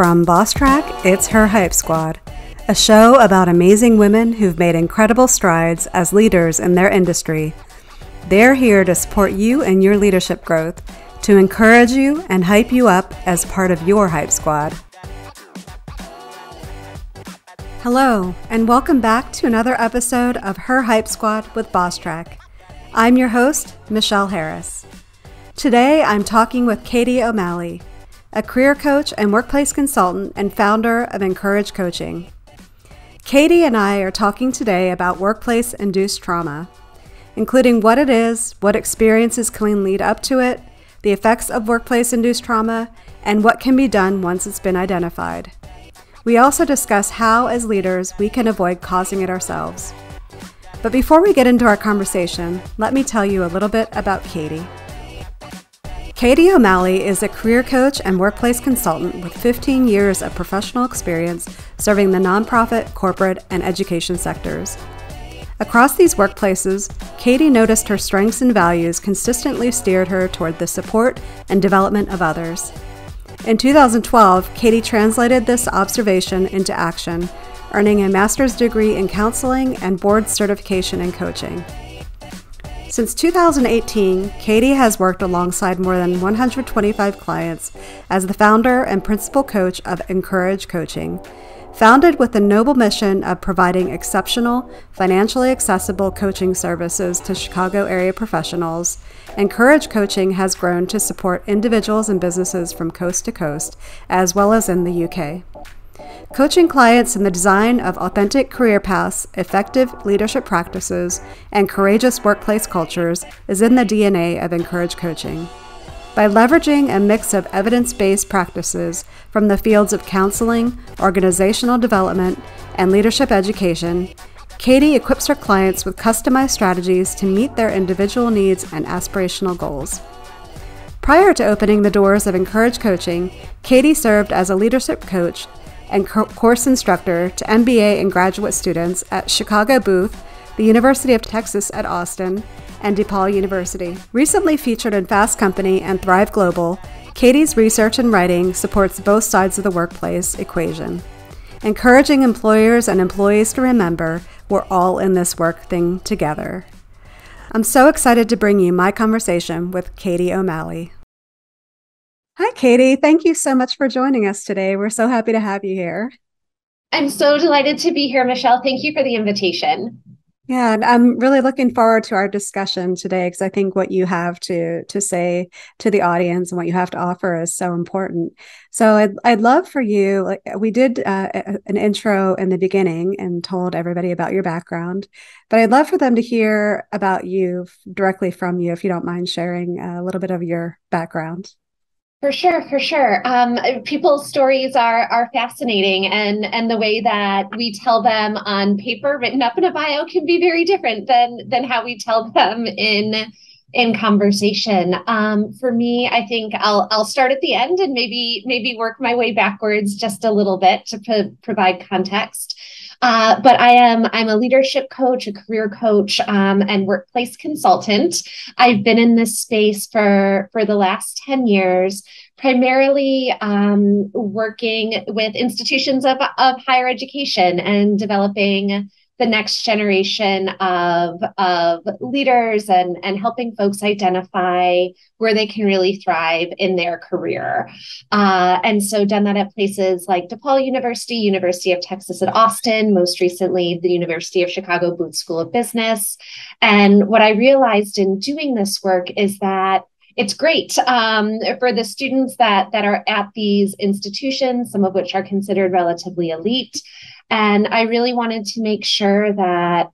From Bosstrack, it's Her HypeSquad, a show about amazing women who've made incredible strides as leaders in their industry. They're here to support you in your leadership growth, to encourage you and hype you up as part of your Hype Squad. Hello, and welcome back to another episode of Her Hype Squad with Bosstrack. I'm your host, Michelle Harris. Today, I'm talking with Katie OMalley, a career coach and workplace consultant and founder of Encourage Coaching. Katie and I are talking today about workplace-induced trauma, including what it is, what experiences can lead up to it, the effects of workplace-induced trauma, and what can be done once it's been identified. We also discuss how, as leaders, we can avoid causing it ourselves. But before we get into our conversation, let me tell you a little bit about Katie. Katie OMalley is a career coach and workplace consultant with 15 years of professional experience serving the nonprofit, corporate, and education sectors. Across these workplaces, Katie noticed her strengths and values consistently steered her toward the support and development of others. In 2012, Katie translated this observation into action, earning a master's degree in counseling and board certification in coaching. Since 2018, Katie has worked alongside more than 125 clients as the founder and principal coach of Encourage Coaching. Founded with the noble mission of providing exceptional, financially accessible coaching services to Chicago area professionals, Encourage Coaching has grown to support individuals and businesses from coast to coast, as well as in the UK. Coaching clients in the design of authentic career paths, effective leadership practices, and courageous workplace cultures is in the DNA of Encourage Coaching. By leveraging a mix of evidence-based practices from the fields of counseling, organizational development, and leadership education, Katie equips her clients with customized strategies to meet their individual needs and aspirational goals. Prior to opening the doors of Encourage Coaching, Katie served as a leadership coach and course instructor to MBA and graduate students at Chicago Booth, the University of Texas at Austin, and DePaul University. Recently featured in Fast Company and Thrive Global, Katie's research and writing supports both sides of the workplace equation, encouraging employers and employees to remember we're all in this work thing together. I'm so excited to bring you my conversation with Katie OMalley. Hi, Katie. Thank you so much for joining us today. We're so happy to have you here. I'm so delighted to be here, Michelle. Thank you for the invitation. Yeah, and I'm really looking forward to our discussion today because I think what you have to say to the audience and what you have to offer is so important. So I'd love for you, like we did an intro in the beginning and told everybody about your background, but I'd love for them to hear about you directly from you, if you don't mind sharing a little bit of your background. For sure, for sure. People's stories are fascinating, and the way that we tell them on paper, written up in a bio, can be very different than how we tell them in conversation. For me, I think I'll start at the end and maybe work my way backwards just a little bit to provide context. But I'm a leadership coach, a career coach, and workplace consultant. I've been in this space for the last 10 years, primarily working with institutions of higher education and developing the next generation of leaders and helping folks identify where they can really thrive in their career. And so done that at places like DePaul University, University of Texas at Austin, most recently the University of Chicago Booth School of Business. And what I realized in doing this work is that it's great for the students that are at these institutions, some of which are considered relatively elite. And I really wanted to make sure that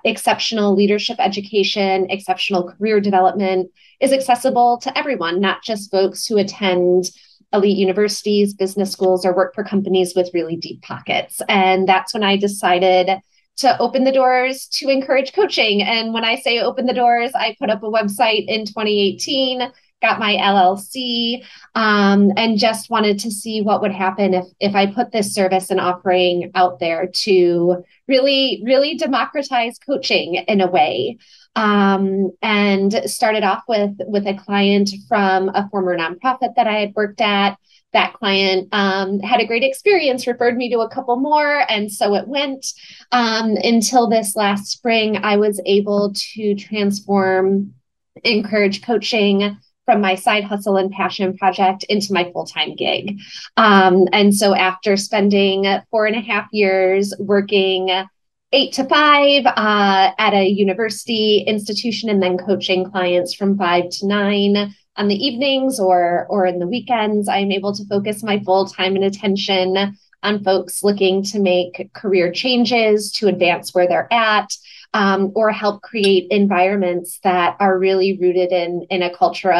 exceptional leadership education, exceptional career development is accessible to everyone, not just folks who attend elite universities, business schools, or work for companies with really deep pockets. And that's when I decided to open the doors to Encourage Coaching. And when I say open the doors, I put up a website in 2018, got my LLC, and just wanted to see what would happen if I put this service and offering out there to really democratize coaching in a way. And started off with a client from a former nonprofit that I had worked at that client had a great experience, referred me to a couple more, and so it went until this last spring. I was able to transform Encourage Coaching from my side hustle and passion project into my full-time gig. And so after spending 4.5 years working 8 to 5 at a university institution and then coaching clients from 5 to 9 on the evenings or in the weekends, I'm able to focus my full time and attention on folks looking to make career changes, to advance where they're at, or help create environments that are really rooted in a culture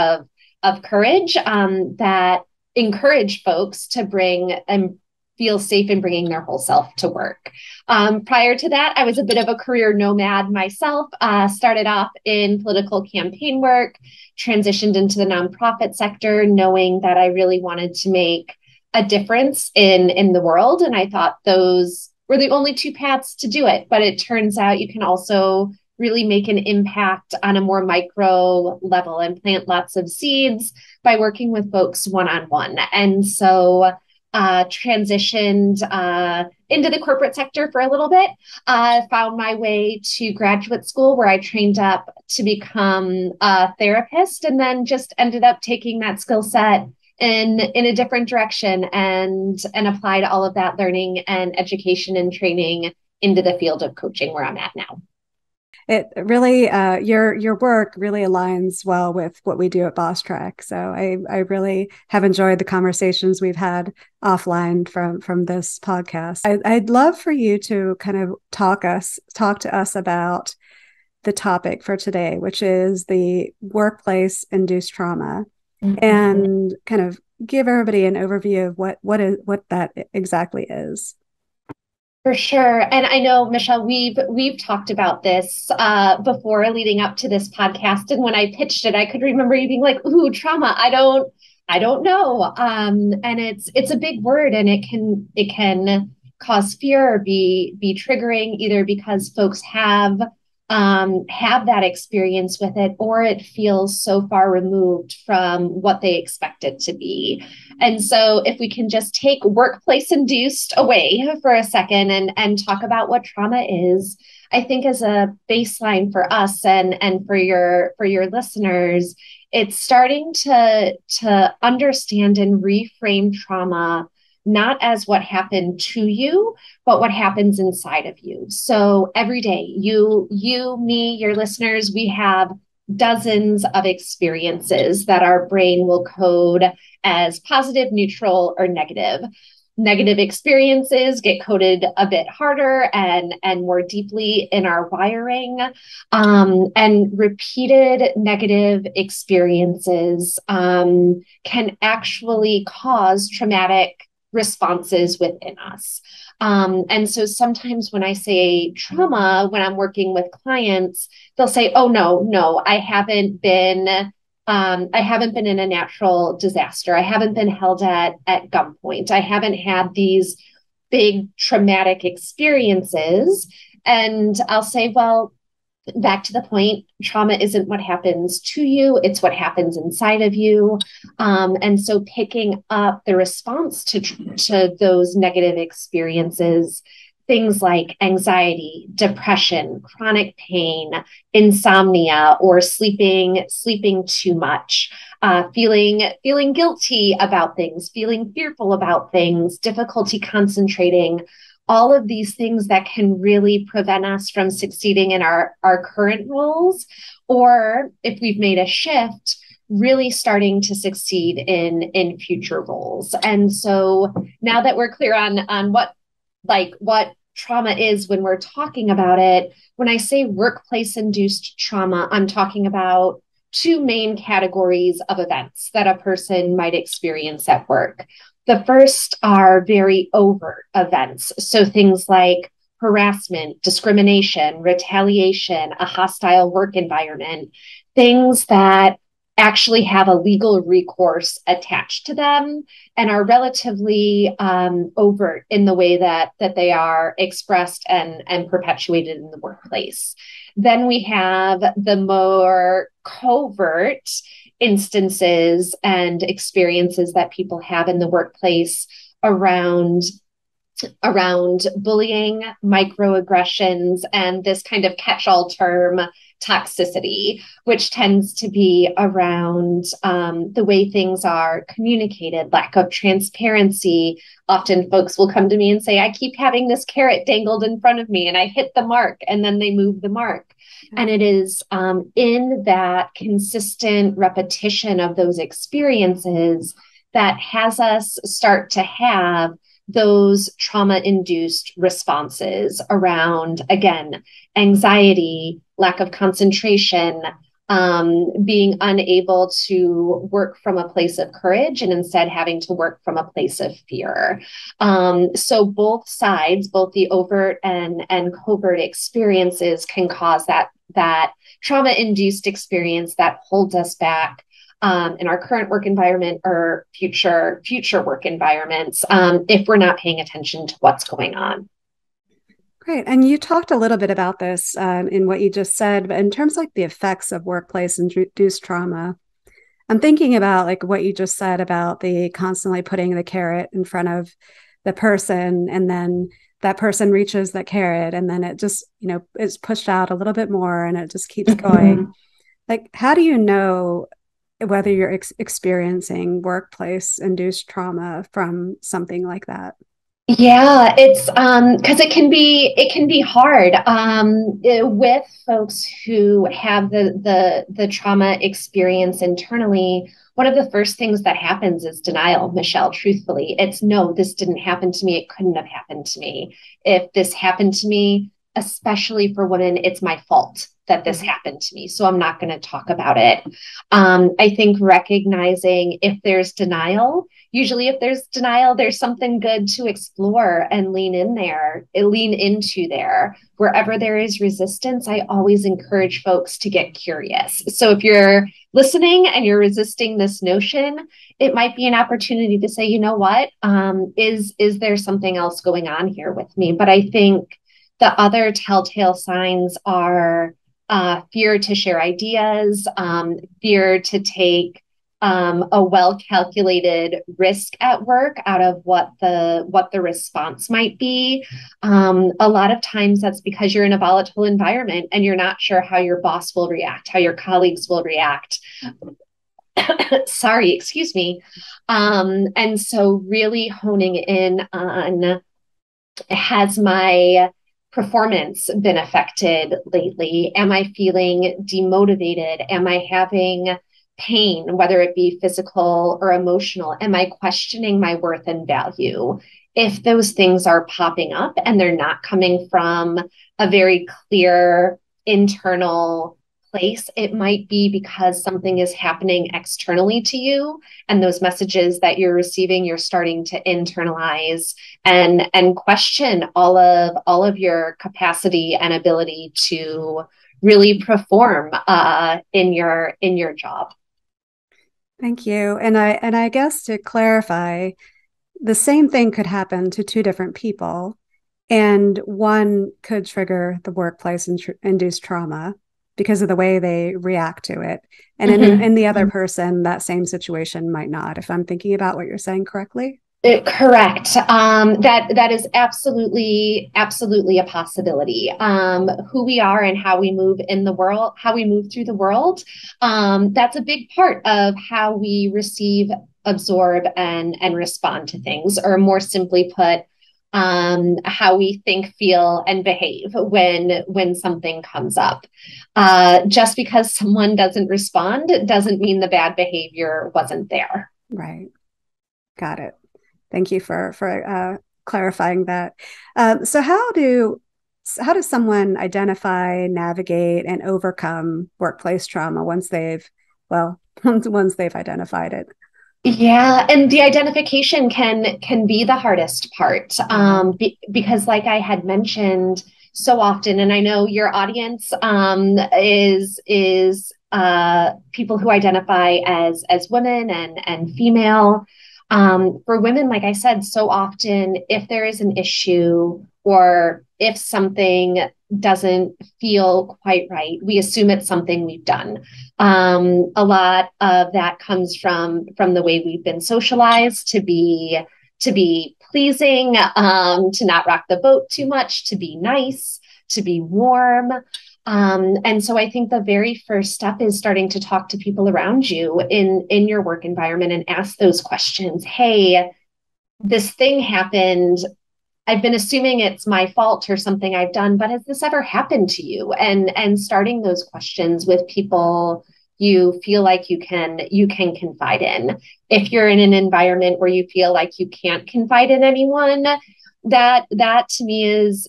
of courage, that encourage folks to bring and feel safe in bringing their whole self to work. Prior to that, I was a bit of a career nomad myself, started off in political campaign work, transitioned into the nonprofit sector, knowing that I really wanted to make a difference in the world. And I thought those were the only two paths to do it. But it turns out you can also really make an impact on a more micro level and plant lots of seeds by working with folks one-on-one. And so transitioned into the corporate sector for a little bit, found my way to graduate school where I trained up to become a therapist, and then just ended up taking that skill set in a different direction and applied all of that learning and education and training into the field of coaching where I'm at now. It really, your work really aligns well with what we do at Bosstrack. So I really have enjoyed the conversations we've had offline from this podcast. I'd love for you to kind of talk to us about the topic for today, which is the workplace-induced trauma, and kind of give everybody an overview of what that exactly is. For sure. And I know, Michelle, we've talked about this before leading up to this podcast. And when I pitched it, I could remember you being like, ooh, trauma. I don't know. And it's a big word, and it can cause fear or be triggering, either because folks have that experience with it, or it feels so far removed from what they expect it to be. And so if we can just take workplace induced away for a second and talk about what trauma is, I think as a baseline for us and for your listeners, it's starting to understand and reframe trauma not as what happened to you, but what happens inside of you. So every day, you, me, your listeners, we have dozens of experiences that our brain will code as positive, neutral, or negative. Negative experiences get coded a bit harder and more deeply in our wiring. And repeated negative experiences can actually cause traumatic responses within us. And so sometimes when I say trauma, when I'm working with clients, they'll say, oh, no, I haven't been in a natural disaster. I haven't been held at gunpoint. I haven't had these big traumatic experiences. And I'll say, well, back to the point, trauma isn't what happens to you, it's what happens inside of you. And so picking up the response to those negative experiences, things like anxiety, depression, chronic pain, insomnia, or sleeping too much, feeling guilty about things, feeling fearful about things, difficulty concentrating, all of these things that can really prevent us from succeeding in our current roles, or if we've made a shift, really starting to succeed in future roles. And so now that we're clear on what trauma is when we're talking about it, when I say workplace-induced trauma, I'm talking about two main categories of events that a person might experience at work. The first are very overt events. So things like harassment, discrimination, retaliation, a hostile work environment, things that actually have a legal recourse attached to them and are relatively overt in the way that they are expressed and perpetuated in the workplace. Then we have the more covert instances and experiences that people have in the workplace around bullying, microaggressions, and this kind of catch-all term toxicity, which tends to be around the way things are communicated, lack of transparency. Often folks will come to me and say, I keep having this carrot dangled in front of me and I hit the mark, and then they move the mark. And it is in that consistent repetition of those experiences that has us start to have those trauma-induced responses around, again, anxiety, lack of concentration, being unable to work from a place of courage and instead having to work from a place of fear. So both sides, both the overt and covert experiences can cause that trauma-induced experience that holds us back in our current work environment or future work environments, if we're not paying attention to what's going on. Great. And you talked a little bit about this in what you just said, but in terms of like the effects of workplace-induced trauma, I'm thinking about like what you just said about the constantly putting the carrot in front of the person, and then that person reaches that carrot, and then it just, it's pushed out a little bit more and it just keeps going. Like, how do you know whether you're experiencing workplace-induced trauma from something like that? Yeah, it's because it can be hard with folks who have the trauma experience internally. One of the first things that happens is denial, Michelle, truthfully. It's no, this didn't happen to me. It couldn't have happened to me. If this happened to me, especially for women, it's my fault that this happened to me. So I'm not going to talk about it. I think recognizing if there's denial, usually if there's denial, there's something good to explore and lean into there. Wherever there is resistance, I always encourage folks to get curious. So if you're listening and you're resisting this notion, it might be an opportunity to say, you know what, is there something else going on here with me? But I think the other telltale signs are fear to share ideas, fear to take a well-calculated risk at work out of what the response might be. A lot of times that's because you're in a volatile environment and you're not sure how your boss will react, how your colleagues will react. Sorry, excuse me. And so really honing in on, has my performance been affected lately? Am I feeling demotivated? Am I having pain, whether it be physical or emotional? Am I questioning my worth and value? If those things are popping up and they're not coming from a very clear internal place, it might be because something is happening externally to you, and those messages that you're receiving, you're starting to internalize and question all of your capacity and ability to really perform in your job. Thank you. And I guess to clarify, the same thing could happen to two different people, and one could trigger the workplace-induced trauma because of the way they react to it. And in the other person, that same situation might not, if I'm thinking about what you're saying correctly. Correct. That is absolutely a possibility. Who we are and how we move in the world, how we move through the world. That's a big part of how we receive, absorb, and respond to things, or more simply put, how we think, feel, and behave when something comes up. Just because someone doesn't respond doesn't mean the bad behavior wasn't there. Right. Got it. Thank you for clarifying that. So how does someone identify, navigate, and overcome workplace trauma once they've identified it? Yeah, and the identification can be the hardest part, because, like I had mentioned, so often, and I know your audience is people who identify as women and female. For women, like I said, so often, if there is an issue or if something doesn't feel quite right, we assume it's something we've done. A lot of that comes from the way we've been socialized to be pleasing, to not rock the boat too much, to be nice, to be warm. And so I think the very first step is starting to talk to people around you in your work environment and ask those questions. Hey, this thing happened. I've been assuming it's my fault or something I've done, but has this ever happened to you? And starting those questions with people you feel like you can confide in. If you're in an environment where you feel like you can't confide in anyone, that to me is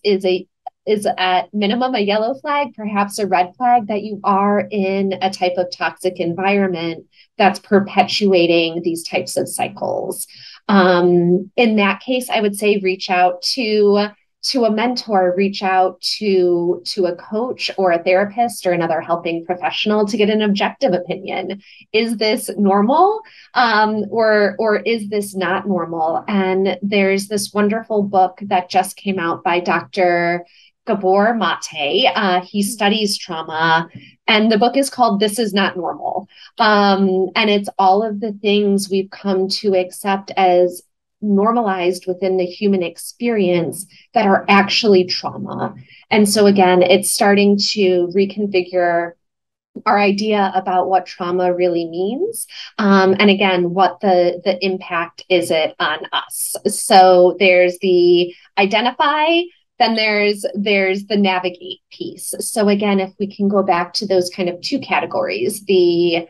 at minimum a yellow flag, perhaps a red flag, that you are in a type of toxic environment that's perpetuating these types of cycles. In that case, I would say reach out to a mentor, reach out to a coach or a therapist or another helping professional to get an objective opinion. Is this normal, or is this not normal? And there's this wonderful book that just came out by Dr. Gabor Mate. He studies trauma, and the book is called This Is Not Normal. And it's all of the things we've come to accept as normalized within the human experience that are actually trauma. And so again, it's starting to reconfigure our idea about what trauma really means. And again, what the impact is it on us. So there's the identify, then there's the navigate piece. So again, if we can go back to those kind of two categories, the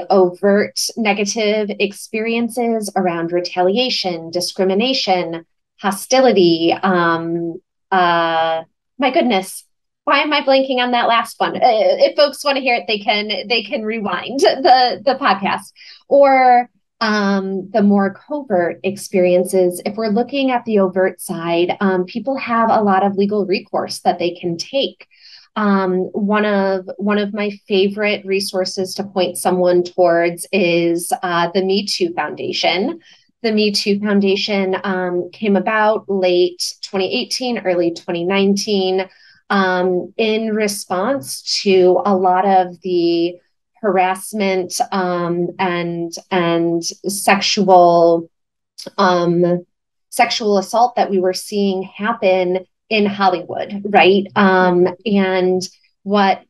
overt negative experiences around retaliation, discrimination, hostility. My goodness, why am I blanking on that last one? If folks want to hear it, they can rewind the podcast. Or the more covert experiences. If we're looking at the overt side, people have a lot of legal recourse that they can take. One of my favorite resources to point someone towards is the Me Too Foundation. The Me Too Foundation came about late 2018, early 2019, in response to a lot of the harassment and sexual assault that we were seeing happen in Hollywood, right? And what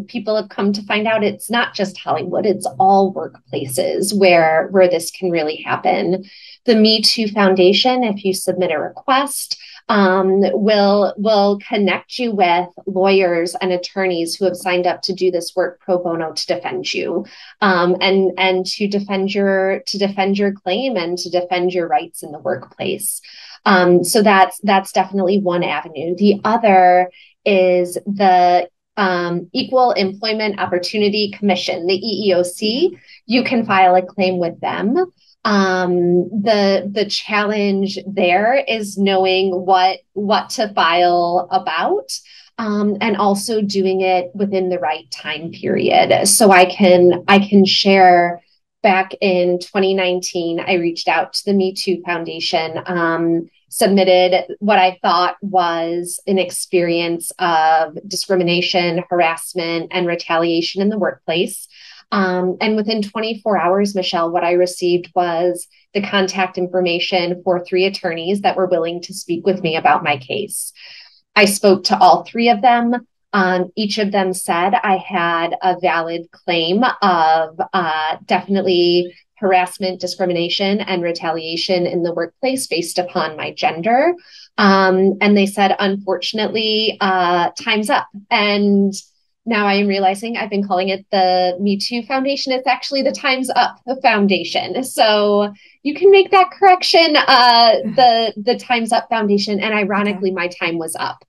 people have come to find out, it's not just Hollywood, it's all workplaces where this can really happen. The Me Too Foundation, if you submit a request, will connect you with lawyers and attorneys who have signed up to do this work pro bono to defend you, and to defend your claim and to defend your rights in the workplace. So that's definitely one avenue. The other is the Equal Employment Opportunity Commission, the EEOC. You can file a claim with them. The challenge there is knowing what to file about, and also doing it within the right time period. So I can share. Back in 2019, I reached out to the Me Too Foundation, submitted what I thought was an experience of discrimination, harassment, and retaliation in the workplace. And within 24 hours, Michelle, what I received was the contact information for 3 attorneys that were willing to speak with me about my case. I spoke to all 3 of them. Each of them said I had a valid claim of definitely harassment, discrimination, and retaliation in the workplace based upon my gender. And they said, unfortunately, time's up. And now I am realizing I've been calling it the Me Too Foundation. It's actually the Time's Up Foundation. So you can make that correction, the Time's Up Foundation. And ironically, my time was up.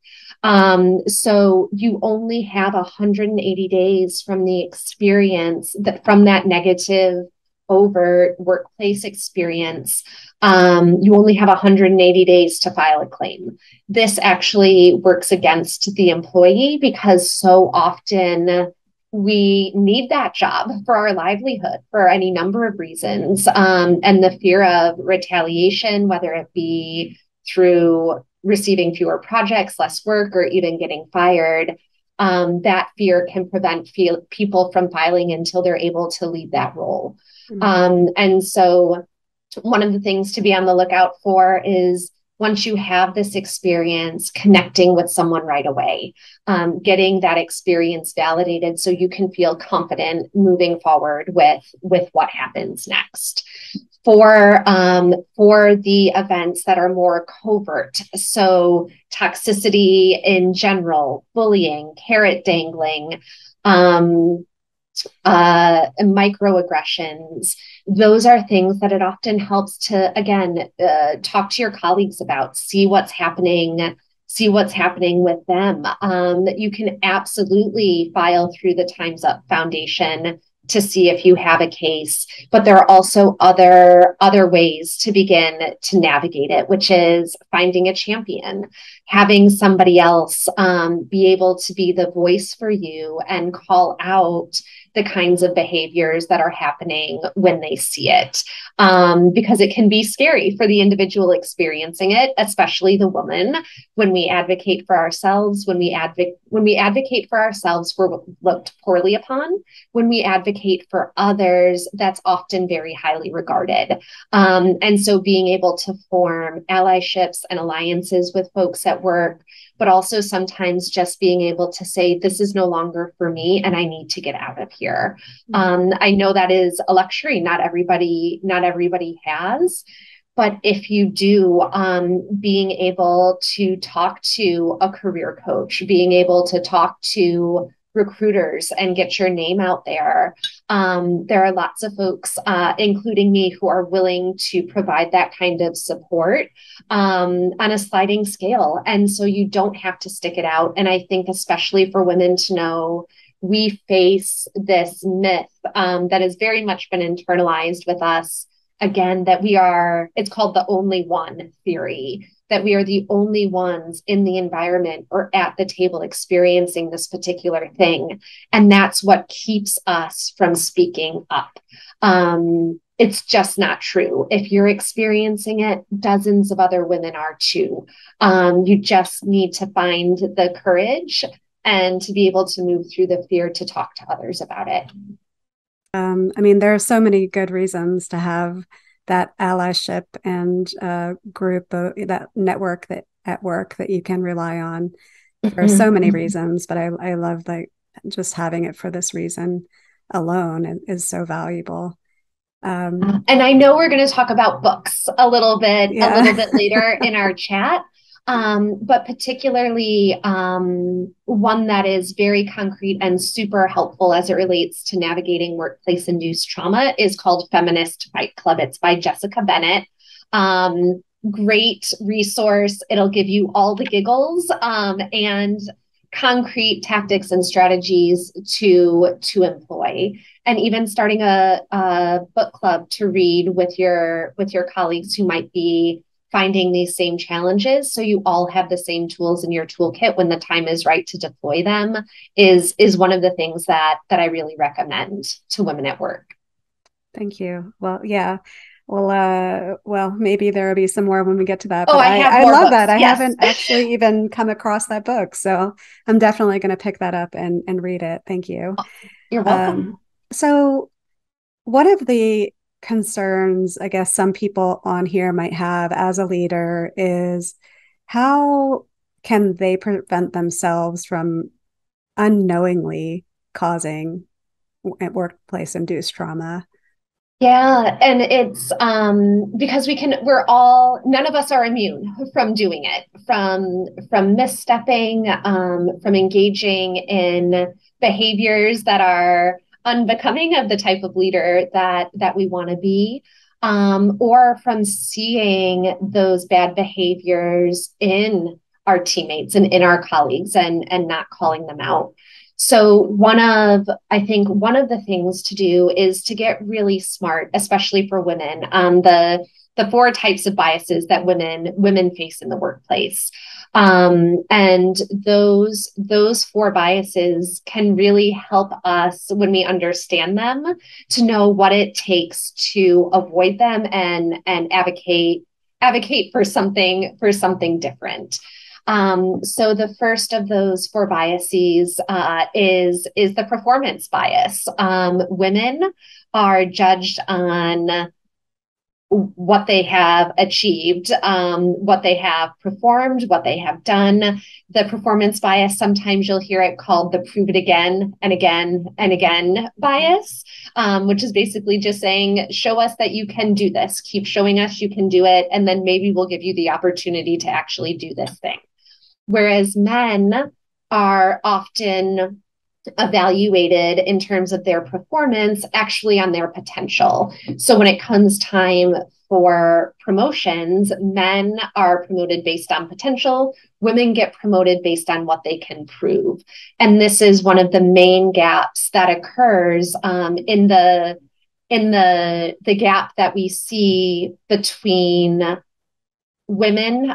So you only have 180 days from the experience from that negative overt workplace experience. You only have 180 days to file a claim. This actually works against the employee because so often we need that job for our livelihood for any number of reasons. And the fear of retaliation, whether it be through receiving fewer projects, less work, or even getting fired, that fear can prevent people from filing until they're able to leave that role. And so one of the things to be on the lookout for is, once you have this experience, connecting with someone right away, getting that experience validated so you can feel confident moving forward with what happens next. For the events that are more covert, so toxicity in general, bullying, carrot dangling, microaggressions, those are things that it often helps to, again, talk to your colleagues about, see what's happening with them. That you can absolutely file through the Time's Up Foundation to see if you have a case, but there are also other ways to begin to navigate it, which is finding a champion, having somebody else be able to be the voice for you and call out the kinds of behaviors that are happening when they see it, because it can be scary for the individual experiencing it, especially the woman. When we advocate for ourselves, when we advocate for ourselves, we're looked poorly upon. When we advocate for others, that's often very highly regarded. And so being able to form allyships and alliances with folks at work, but also sometimes just being able to say, this is no longer for me and I need to get out of here. I know that is a luxury not everybody has. But if you do, being able to talk to a career coach, being able to talk to recruiters and get your name out there. There are lots of folks, including me, who are willing to provide that kind of support on a sliding scale. And so you don't have to stick it out. And I think especially for women to know, we face this myth that has very much been internalized with us. Again, that it's called the only one theory, that we are the only ones in the environment or at the table experiencing this particular thing. And that's what keeps us from speaking up. It's just not true. If you're experiencing it, dozens of other women are too. You just need to find the courage and to be able to move through the fear to talk to others about it. There are so many good reasons to have that allyship and group, that network that at work that you can rely on. There are so many reasons, but I love just having it for this reason alone is so valuable. And I know we're going to talk about books a little bit later in our chat. But particularly one that is very concrete and super helpful as it relates to navigating workplace-induced trauma is called Feminist Fight Club. It's by Jessica Bennett. Great resource. It'll give you all the giggles and concrete tactics and strategies to employ. And even starting a book club to read with your colleagues who might be finding these same challenges, so you all have the same tools in your toolkit when the time is right to deploy them, is one of the things that I really recommend to women at work. Thank you. Well, yeah. Well, maybe there will be some more when we get to that. But I love books. That. I haven't actually even come across that book, so I'm definitely going to pick that up and read it. Thank you. You're welcome. So one of the concerns, I guess, some people on here might have as a leader is, how can they prevent themselves from unknowingly causing workplace-induced trauma? Yeah, and it's because none of us are immune from doing it, from misstepping, from engaging in behaviors that are unbecoming of the type of leader that we want to be, or from seeing those bad behaviors in our teammates and in our colleagues and not calling them out. So I think one of the things to do is to get really smart, especially for women, on the 4 types of biases that women face in the workplace. And those 4 biases can really help us, when we understand them, to know what it takes to avoid them and advocate advocate for something different. So the first of those four biases is the performance bias. Women are judged on what they have achieved, what they have performed, what they have done. The performance bias, sometimes you'll hear it called the prove it again and again and again bias, which is basically just saying, show us that you can do this, keep showing us you can do it, and then maybe we'll give you the opportunity to actually do this thing. Whereas men are often evaluated in terms of their performance actually on their potential. So when it comes time for promotions, men are promoted based on potential, women get promoted based on what they can prove. And this is one of the main gaps that occurs in the gap that we see between women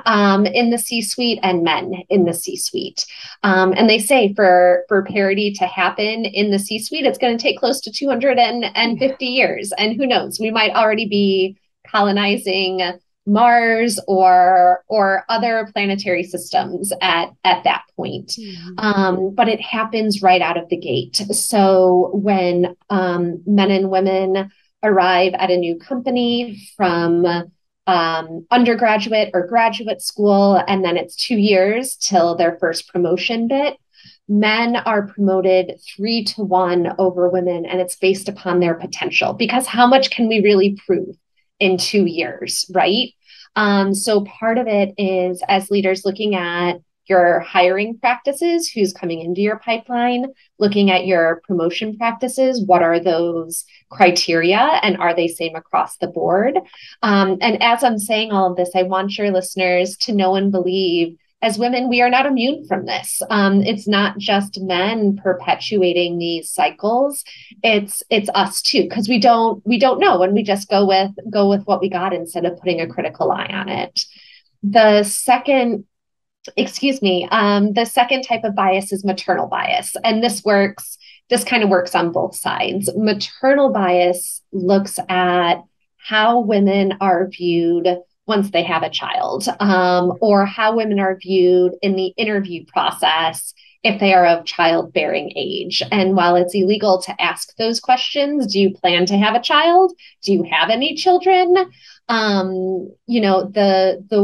in the C-suite and men in the C-suite. And they say for parity to happen in the C-suite, it's going to take close to 250 years. And who knows, we might already be colonizing Mars or other planetary systems at that point. But it happens right out of the gate. So when men and women arrive at a new company from undergraduate or graduate school, and then it's 2 years till their first promotion bit, men are promoted 3-1 over women, and it's based upon their potential, because how much can we really prove in 2 years, right? So part of it is, as leaders, looking at your hiring practices, who's coming into your pipeline, looking at your promotion practices, what are those criteria and are they same across the board? And as I'm saying all of this, I want your listeners to know and believe, as women, we are not immune from this. It's not just men perpetuating these cycles. It's us too, because we don't know, and we just go with what we got instead of putting a critical eye on it. The second type of bias is maternal bias. And this kind of works on both sides. Maternal bias looks at how women are viewed once they have a child, or how women are viewed in the interview process if they are of childbearing age. And while it's illegal to ask those questions, do you plan to have a child? Do you have any children? The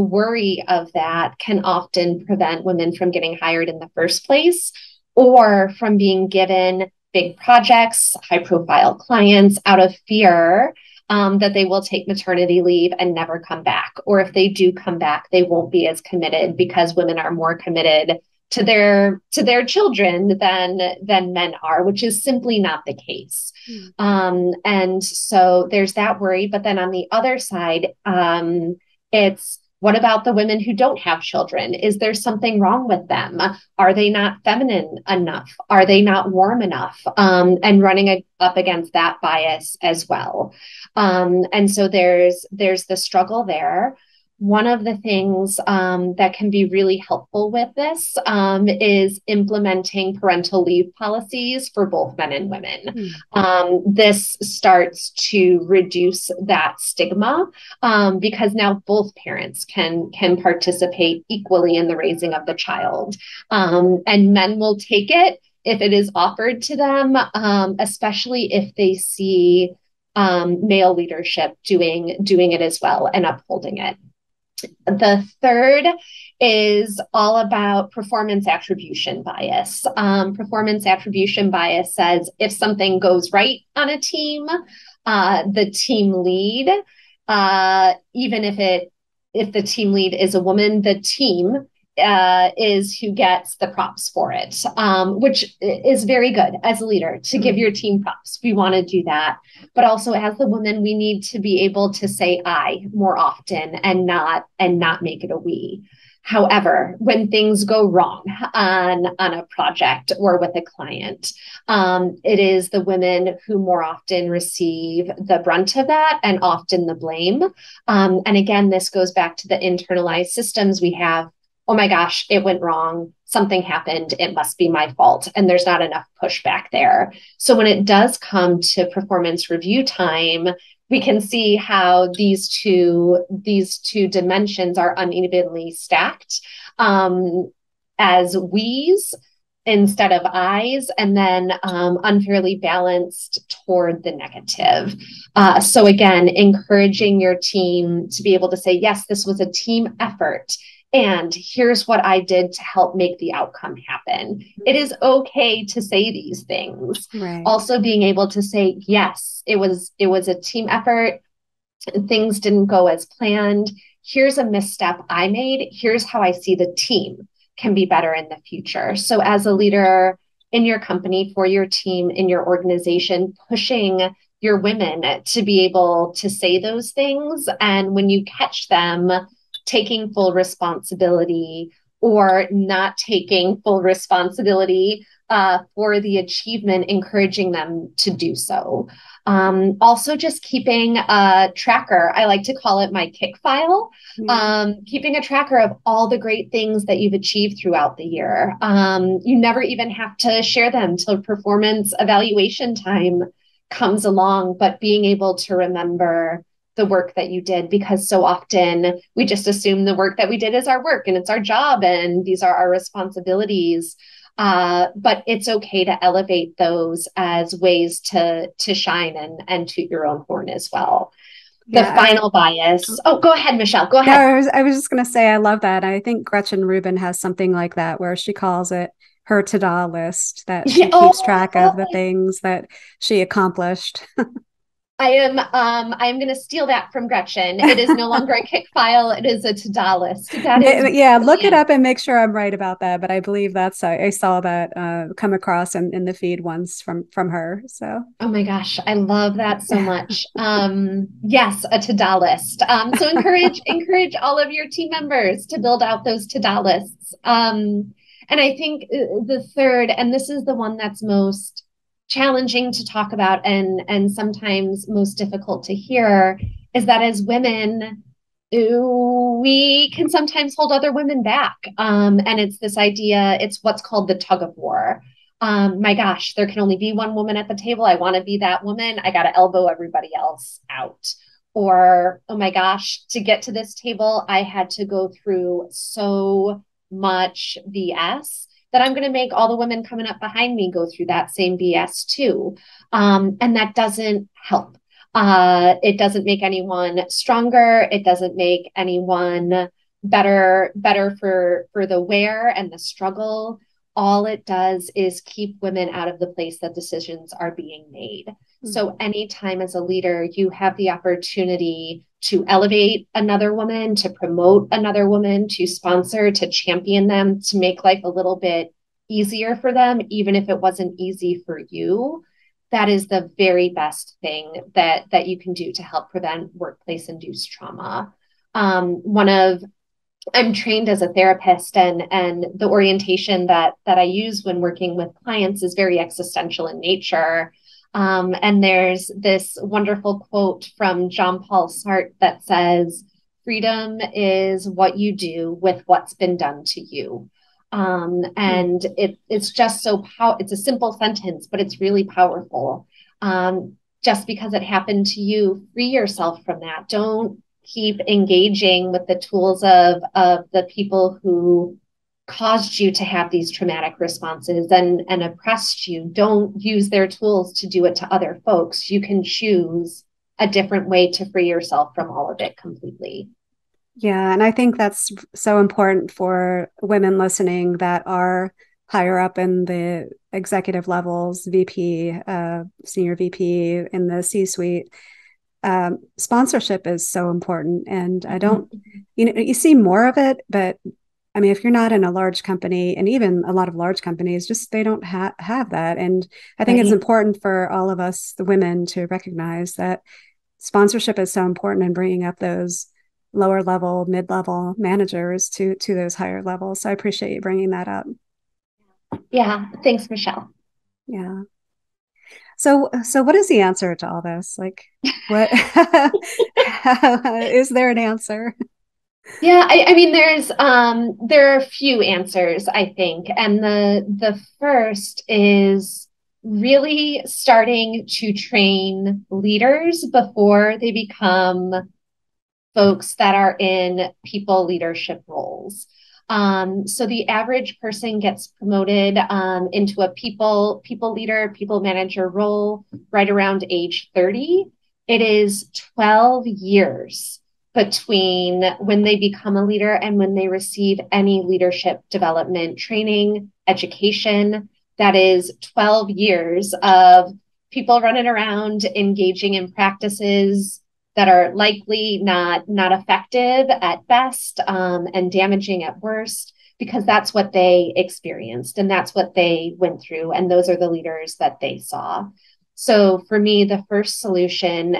worry of that can often prevent women from getting hired in the first place, or from being given big projects, high profile clients, out of fear that they will take maternity leave and never come back. Or if they do come back, they won't be as committed, because women are more committed to their children than men are, which is simply not the case. And so there's that worry. But then on the other side, it's, what about the women who don't have children? Is there something wrong with them? Are they not feminine enough? Are they not warm enough? And running up against that bias as well. And so there's the struggle there. One of the things that can be really helpful with this is implementing parental leave policies for both men and women. This starts to reduce that stigma, because now both parents can participate equally in the raising of the child. And men will take it if it is offered to them, especially if they see male leadership doing it as well and upholding it. The third is all about performance attribution bias. Performance attribution bias says if something goes right on a team, the team lead, even if the team lead is a woman, the team is who gets the props for it, which is very good as a leader to give your team props. We want to do that. But also as the woman, we need to be able to say I more often and not make it a we. However, when things go wrong on a project or with a client, it is the women who more often receive the brunt of that and often the blame. And again, this goes back to the internalized systems we have. Oh my gosh, it went wrong. Something happened. It must be my fault. And there's not enough pushback there. So when it does come to performance review time, we can see how these two dimensions are unevenly stacked, as we's instead of I's, and then unfairly balanced toward the negative. So again, encouraging your team to be able to say, yes, this was a team effort. And here's what I did to help make the outcome happen. It is okay to say these things. Right. Also being able to say, yes, it was a team effort. Things didn't go as planned. Here's a misstep I made. Here's how I see the team can be better in the future. So as a leader in your company, for your team, in your organization, pushing your women to be able to say those things. And when you catch them taking full responsibility or not taking full responsibility for the achievement, encouraging them to do so. Also, just keeping a tracker. I like to call it my kick file. Keeping a tracker of all the great things that you've achieved throughout the year. You never even have to share them till performance evaluation time comes along, but being able to remember the work that you did, because so often we just assume the work that we did is our work and it's our job and these are our responsibilities. But it's okay to elevate those as ways to shine and toot your own horn as well. The final bias. Oh, go ahead, Michelle. Go No, ahead. I was just going to say, I love that. I think Gretchen Rubin has something like that where she calls it her to-do list, that she Yeah, keeps track of the things that she accomplished. I'm going to steal that from Gretchen. It is no longer a kick file. It is a to-do list. That is Yeah, look it brilliant. up and make sure I'm right about that. But I believe I saw that come across in the feed once from her. So Oh my gosh, I love that so much. Yes, a to-do list. So encourage all of your team members to build out those to-do lists. And I think the third, and this is the one that's most challenging to talk about and sometimes most difficult to hear, is that as women, we can sometimes hold other women back. And it's this idea, it's what's called the tug of war. My gosh, there can only be one woman at the table. I want to be that woman. I got to elbow everybody else out. Or, oh my gosh, to get to this table, I had to go through so much BS that I'm going to make all the women coming up behind me go through that same BS too. And that doesn't help. It doesn't make anyone stronger. It doesn't make anyone better for the wear and the struggle. All it does is keep women out of the place that decisions are being made. So anytime as a leader, you have the opportunity to elevate another woman, to promote another woman, to sponsor, to champion them, to make life a little bit easier for them, even if it wasn't easy for you, that is the very best thing that you can do to help prevent workplace-induced trauma. I'm trained as a therapist, and the orientation that I use when working with clients is very existential in nature. And there's this wonderful quote from Jean-Paul Sartre that says, "Freedom is what you do with what's been done to you." And it's just it's a simple sentence, but it's really powerful. Just because it happened to you, free yourself from that. Don't keep engaging with the tools of the people who caused you to have these traumatic responses and oppressed you. Don't use their tools to do it to other folks. You can choose a different way to free yourself from all of it completely. yeah, and I think that's so important for women listening that are higher up in the executive levels, VP, senior VP in the C-suite. Sponsorship is so important, and I don't, you see more of it, but I mean, if you're not in a large company, and even a lot of large companies, just they don't have that. And I think it's important for all of us, the women, to recognize that sponsorship is so important in bringing up those lower level, mid-level managers to those higher levels. So I appreciate you bringing that up. Yeah, thanks, Michelle. Yeah. So what is the answer to all this? Like, what is there an answer? Yeah, I mean, there are a few answers, I think, and the first is really starting to train leaders before they become folks that are in people leadership roles. So the average person gets promoted into a people leader, people manager role right around age 30. It is 12 years between when they become a leader and when they receive any leadership development training, education. That is 12 years of people running around engaging in practices that are likely not effective at best, and damaging at worst, because that's what they experienced and that's what they went through, and those are the leaders that they saw. So for me, the first solution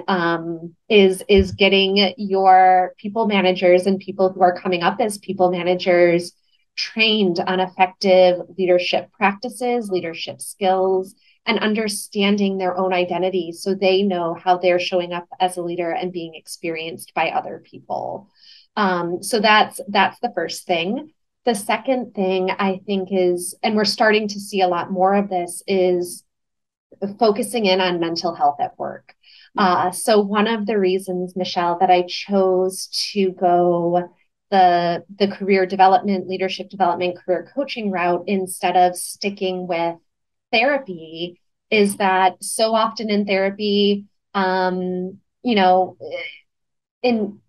is getting your people managers and people who are coming up as people managers trained on effective leadership practices, leadership skills, and understanding their own identity so they know how they're showing up as a leader and being experienced by other people. So that's the first thing. The second thing I think is, and we're starting to see a lot more of this, is focusing in on mental health at work. So one of the reasons, Michelle, that I chose to go the career development, leadership development, career coaching route instead of sticking with therapy is that so often in therapy, you know, in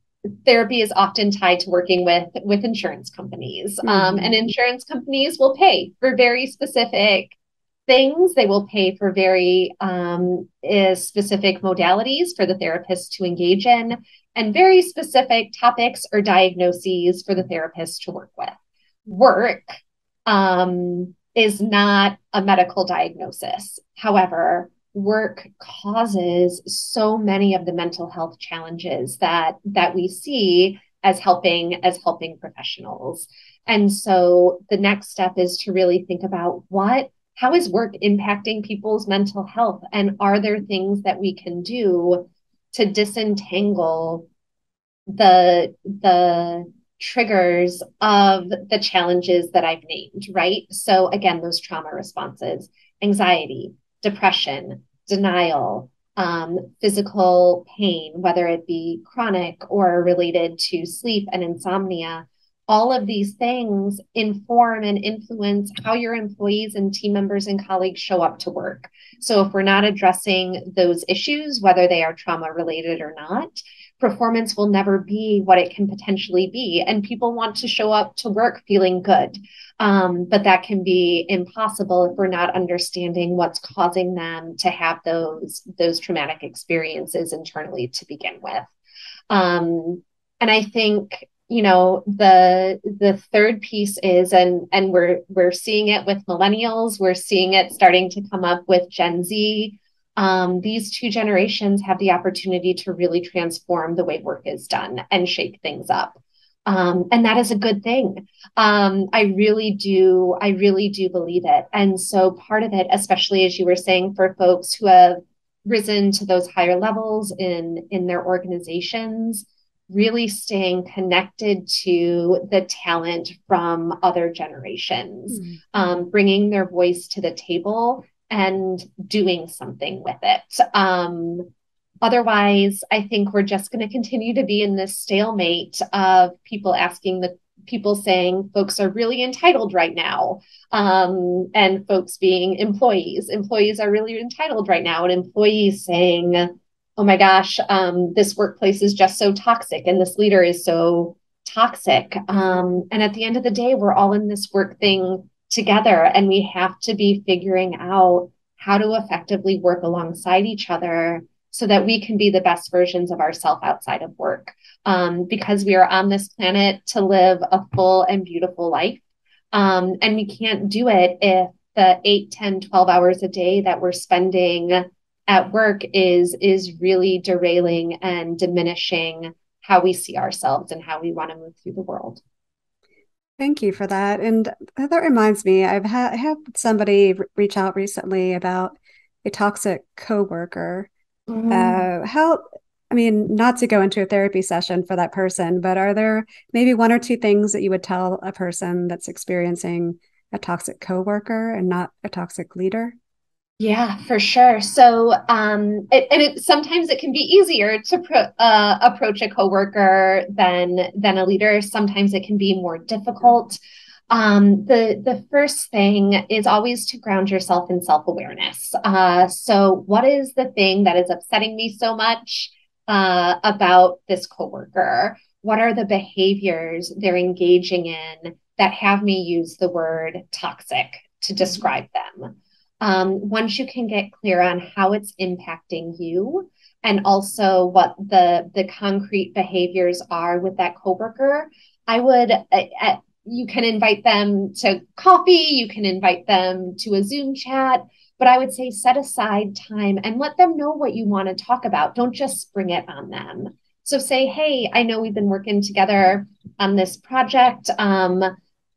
therapy is often tied to working with insurance companies, and insurance companies will pay for very specific things. They will pay for very specific modalities for the therapist to engage in, and very specific topics or diagnoses for the therapist to work with. Work is not a medical diagnosis. However, work causes so many of the mental health challenges that we see as helping professionals. And so the next step is to really think about how is work impacting people's mental health? And are there things that we can do to disentangle the triggers of the challenges that I've named, right? So again, those trauma responses, anxiety, depression, denial, physical pain, whether it be chronic or related to sleep and insomnia. All of these things inform and influence how your employees and team members and colleagues show up to work. So if we're not addressing those issues, whether they are trauma related or not, performance will never be what it can potentially be. And people want to show up to work feeling good. But that can be impossible if we're not understanding what's causing them to have those traumatic experiences internally to begin with. And I think, the third piece is, and we're seeing it with millennials, we're seeing it starting to come up with Gen Z. These two generations have the opportunity to really transform the way work is done and shake things up. And that is a good thing. I really do believe it. And so part of it, especially as you were saying, for folks who have risen to those higher levels in their organizations, really staying connected to the talent from other generations, bringing their voice to the table and doing something with it. Otherwise, I think we're just going to continue to be in this stalemate of people saying folks are really entitled right now, and folks being employees. Employees are really entitled right now, and employees saying, oh my gosh, this workplace is just so toxic and this leader is so toxic. And at the end of the day, we're all in this work thing together, and we have to be figuring out how to effectively work alongside each other so that we can be the best versions of ourselves outside of work, because we are on this planet to live a full and beautiful life. And we can't do it if the 8, 10, 12 hours a day that we're spending at work is really derailing and diminishing how we see ourselves and how we want to move through the world. Thank you for that. And that reminds me, I have somebody reach out recently about a toxic coworker. Not to go into a therapy session for that person, but are there maybe 1 or 2 things that you would tell a person that's experiencing a toxic coworker and not a toxic leader? Yeah, for sure. So, sometimes it can be easier to approach a coworker than a leader. Sometimes it can be more difficult. The first thing is always to ground yourself in self-awareness. So, what is the thing that is upsetting me so much about this coworker? What are the behaviors they're engaging in that have me use the word toxic to Mhm. describe them? Once you can get clear on how it's impacting you and also what the concrete behaviors are with that coworker, I would you can invite them to coffee, you can invite them to a Zoom chat, but I would say set aside time and let them know what you want to talk about. Don't just spring it on them. So say, hey, I know we've been working together on this project.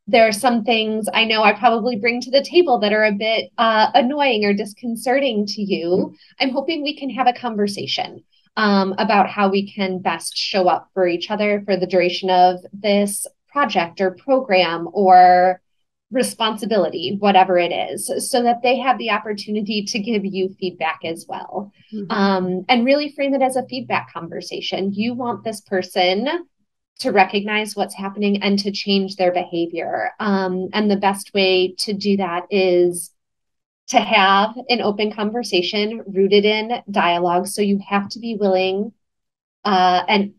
There are some things I know I probably bring to the table that are a bit annoying or disconcerting to you. I'm hoping we can have a conversation about how we can best show up for each other for the duration of this project or program or responsibility, whatever it is, so that they have the opportunity to give you feedback as well. Mhm. And really frame it as a feedback conversation. You want this person to recognize what's happening and to change their behavior. And the best way to do that is to have an open conversation rooted in dialogue. So you have to be and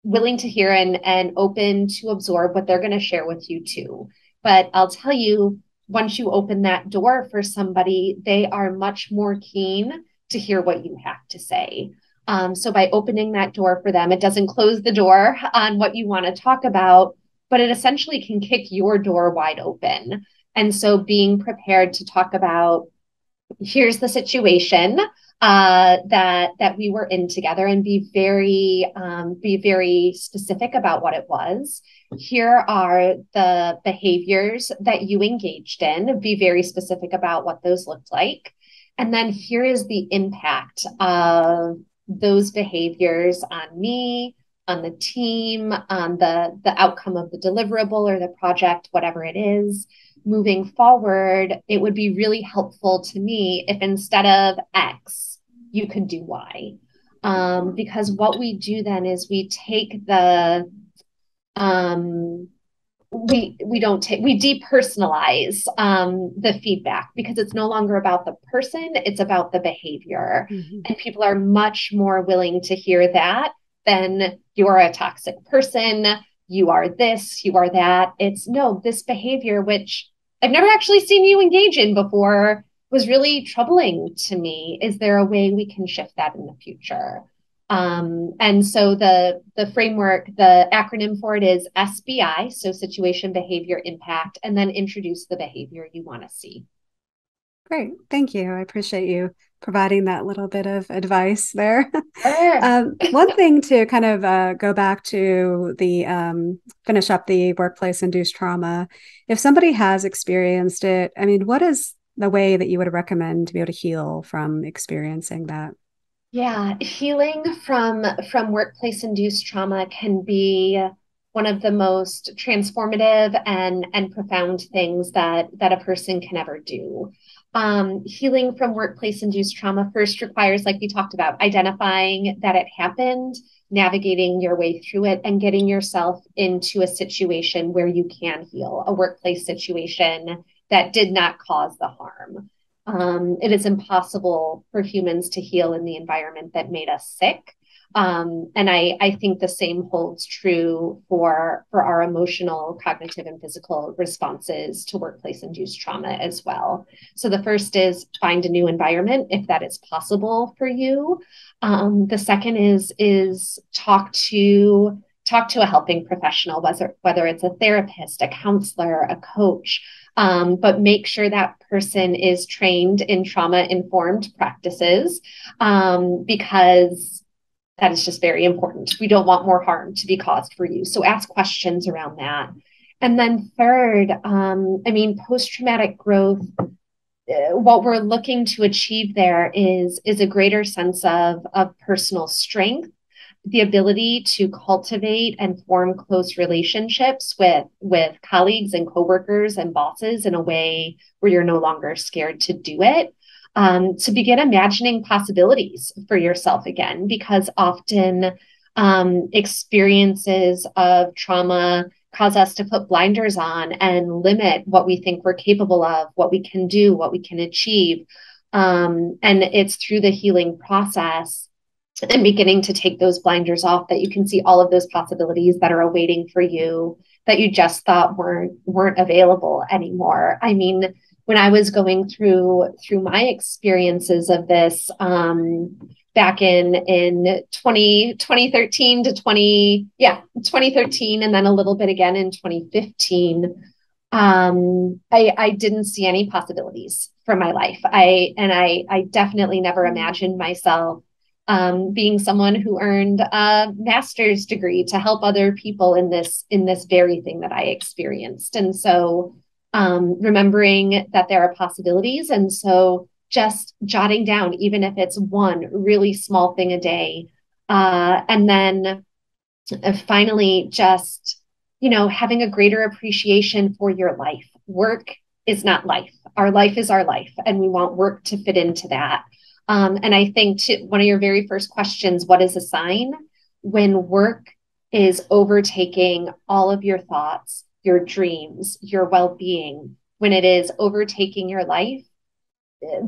willing to hear and open to absorb what they're going to share with you too. But I'll tell you, once you open that door for somebody, they are much more keen to hear what you have to say. So by opening that door for them, it doesn't close the door on what you want to talk about, but it essentially can kick your door wide open. And so being prepared to talk about here's the situation that we were in together and be very specific about what it was. Here are the behaviors that you engaged in. Be very specific about what those looked like. And then here is the impact of those behaviors on me, on the team, on the outcome of the deliverable or the project, whatever it is moving forward, it would be really helpful to me if instead of X, you could do Y. Because what we do then is we take um, we don't take we depersonalize the feedback because it's no longer about the person, it's about the behavior, Mhm. and people are much more willing to hear that than you're a toxic person, you are this, you are that. It's no, this behavior which I've never actually seen you engage in before was really troubling to me. Is there a way we can shift that in the future? And so the framework, the acronym for it is SBI, so situation, behavior, impact, and then introduce the behavior you want to see. Great. Thank you. I appreciate you providing that little bit of advice there. Sure. One thing to kind of go back to the finish up the workplace induced trauma, if somebody has experienced it, I mean, what is the way that you would recommend to be able to heal from experiencing that? Yeah, healing from workplace induced trauma can be one of the most transformative and profound things that a person can ever do. Healing from workplace induced trauma first requires, like we talked about, identifying that it happened, navigating your way through it, and getting yourself into a situation where you can heal, a workplace situation that did not cause the harm. It is impossible for humans to heal in the environment that made us sick. And I think the same holds true for our emotional, cognitive, and physical responses to workplace induced trauma as well. So the first is find a new environment if that is possible for you. The second is talk to a helping professional, whether it's a therapist, a counselor, a coach, but make sure that person is trained in trauma informed practices because that is just very important. We don't want more harm to be caused for you. So ask questions around that. And then third, I mean, post traumatic growth, what we're looking to achieve there is a greater sense of personal strength, the ability to cultivate and form close relationships with colleagues and coworkers and bosses in a way where you're no longer scared to do it. to begin imagining possibilities for yourself again, because often experiences of trauma cause us to put blinders on and limit what we think we're capable of, what we can do, what we can achieve. And it's through the healing process and beginning to take those blinders off that you can see all of those possibilities that are awaiting for you that you just thought weren't available anymore. I mean, when I was going through my experiences of this back in 2013 to 2013, and then a little bit again in 2015, I didn't see any possibilities for my life. I definitely never imagined myself being someone who earned a master's degree to help other people in this very thing that I experienced. And so remembering that there are possibilities. And so just jotting down, even if it's one really small thing a day. And then finally, just, having a greater appreciation for your life. Work is not life. Our life is our life. And we want work to fit into that. And I think one of your very first questions, what is a sign? When work is overtaking all of your thoughts, your dreams, your well-being, when it is overtaking your life,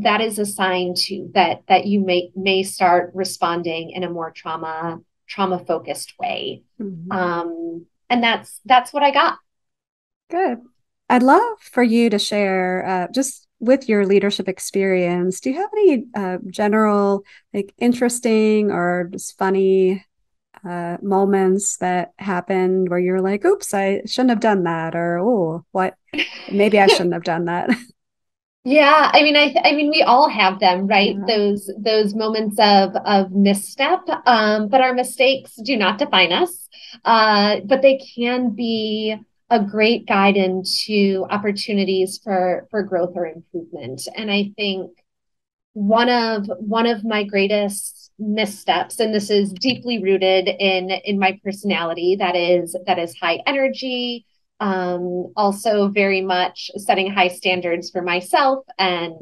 that is a sign too that you may start responding in a more trauma focused way. And that's what I got. Good. I'd love for you to share just with your leadership experience. Do you have any general, like interesting or just funny moments that happened where you're like, oops, I shouldn't have done that, or oh, what? Maybe I shouldn't have done that. Yeah, I mean, I mean, we all have them, right? Yeah. Those moments of misstep. But our mistakes do not define us. But they can be a great guide into opportunities for growth or improvement. And I think one of my greatest missteps, and this is deeply rooted in my personality, that is high energy, also very much setting high standards for myself and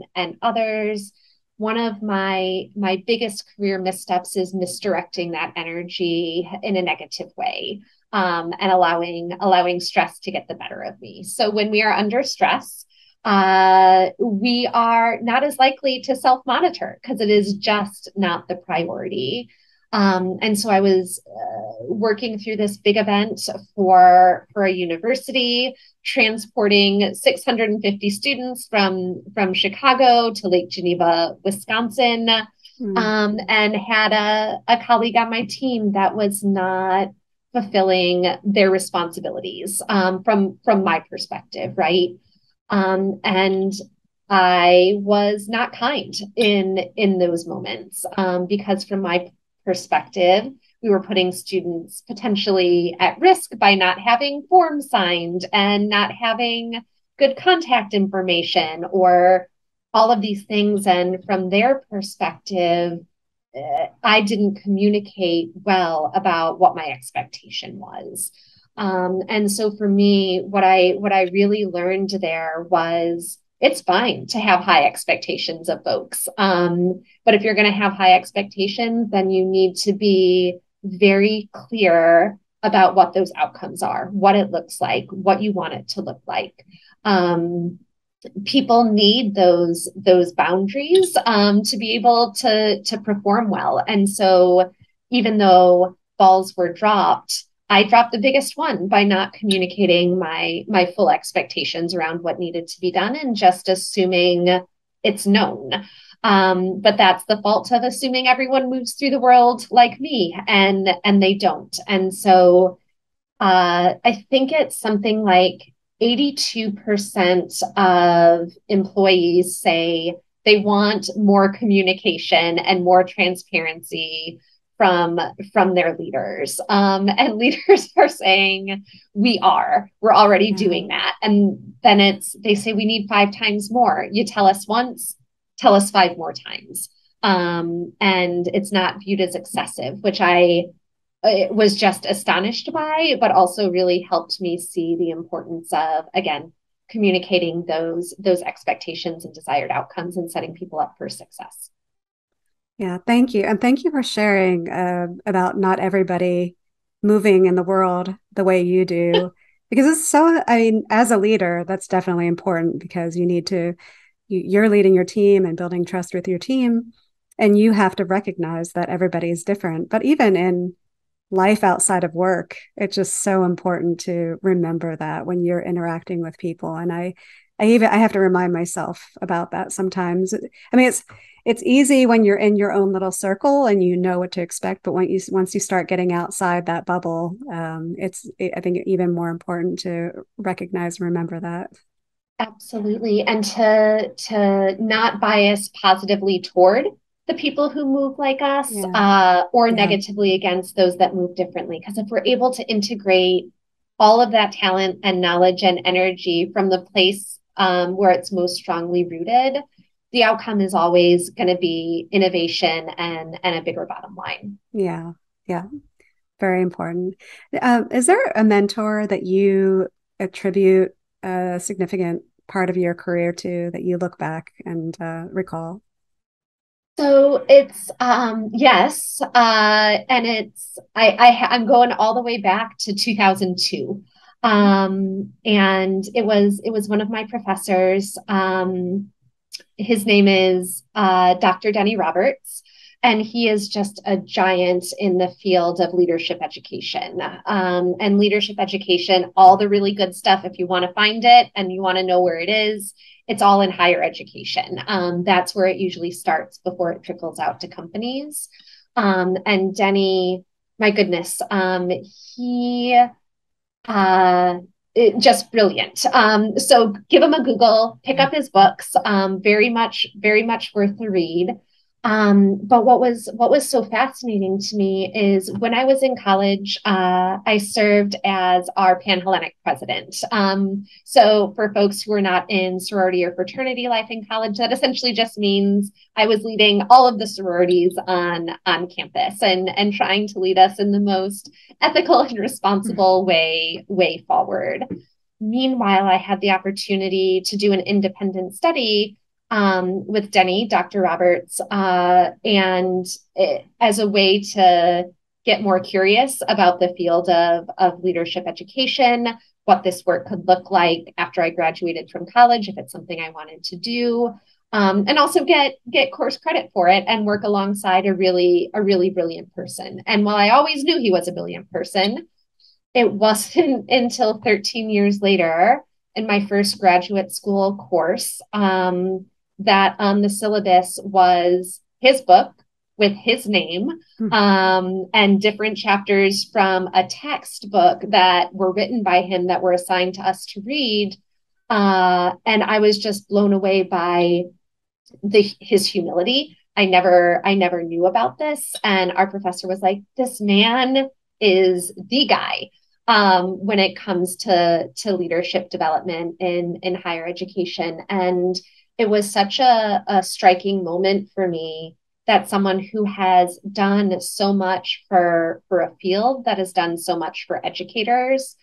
others. One of my biggest career missteps is misdirecting that energy in a negative way, and allowing stress to get the better of me. So when we are under stress, we are not as likely to self-monitor because it is just not the priority. And so I was working through this big event for a university, transporting 650 students from Chicago to Lake Geneva, Wisconsin, and had a colleague on my team that was not fulfilling their responsibilities from my perspective, right? And I was not kind in those moments, because from my perspective, we were putting students potentially at risk by not having forms signed and not having good contact information or all of these things. And from their perspective, I didn't communicate well about what my expectation was. And so for me, what I really learned there was it's fine to have high expectations of folks. But if you're going to have high expectations, then you need to be very clear about what those outcomes are, what it looks like, what you want it to look like. People need those boundaries to be able to perform well. And so even though balls were dropped, I dropped the biggest one by not communicating my full expectations around what needed to be done and just assuming it's known. But that's the fault of assuming everyone moves through the world like me, and they don't. And so I think it's something like 82% of employees say they want more communication and more transparency from their leaders. And leaders are saying we're already doing that. And then they say we need 5 times more. You tell us once, tell us 5 more times. And it's not viewed as excessive, which I was just astonished by, but also really helped me see the importance of, again, communicating those expectations and desired outcomes and setting people up for success. Yeah, thank you. And thank you for sharing about not everybody moving in the world the way you do. Because it's so, I mean, as a leader, that's definitely important because you need to, you're leading your team and building trust with your team. And you have to recognize that everybody is different. But even in life outside of work, it's just so important to remember that when you're interacting with people. And I have to remind myself about that sometimes. I mean, it's easy when you're in your own little circle and you know what to expect, but once you start getting outside that bubble, I think even more important to recognize and remember that. Absolutely. And to not bias positively toward the people who move like us, Yeah, or yeah, negatively against those that move differently. Because if we're able to integrate all of that talent and knowledge and energy from the place where it's most strongly rooted, the outcome is always going to be innovation and a bigger bottom line. yeah, yeah. Very important. Is there a mentor that you attribute a significant part of your career to that you look back and recall? So it's yes, and I'm going all the way back to 2002, and it was one of my professors. His name is Dr. Denny Roberts, and he is just a giant in the field of leadership education. And leadership education, all the really good stuff, if you want to find it and you want to know where it is, it's all in higher education. That's where it usually starts before it trickles out to companies. And Denny, my goodness, he uh, just brilliant. So give him a Google, pick up his books. Very much worth the read. But what was so fascinating to me is when I was in college, I served as our Panhellenic president. So for folks who are not in sorority or fraternity life in college, that essentially just means I was leading all of the sororities on campus and trying to lead us in the most ethical and responsible way forward. Meanwhile, I had the opportunity to do an independent study with Denny, Dr. Roberts, as a way to get more curious about the field of leadership education, what this work could look like after I graduated from college, if it's something I wanted to do, and also get course credit for it and work alongside a really brilliant person. And while I always knew he was a brilliant person, it wasn't until 13 years later in my first graduate school course that the syllabus was his book with his name, and different chapters from a textbook that were written by him that were assigned to us to read. And I was just blown away by his humility. I never knew about this. And our professor was like, this man is the guy when it comes to leadership development in higher education. And it was such a striking moment for me that someone who has done so much for a field, that has done so much for educators,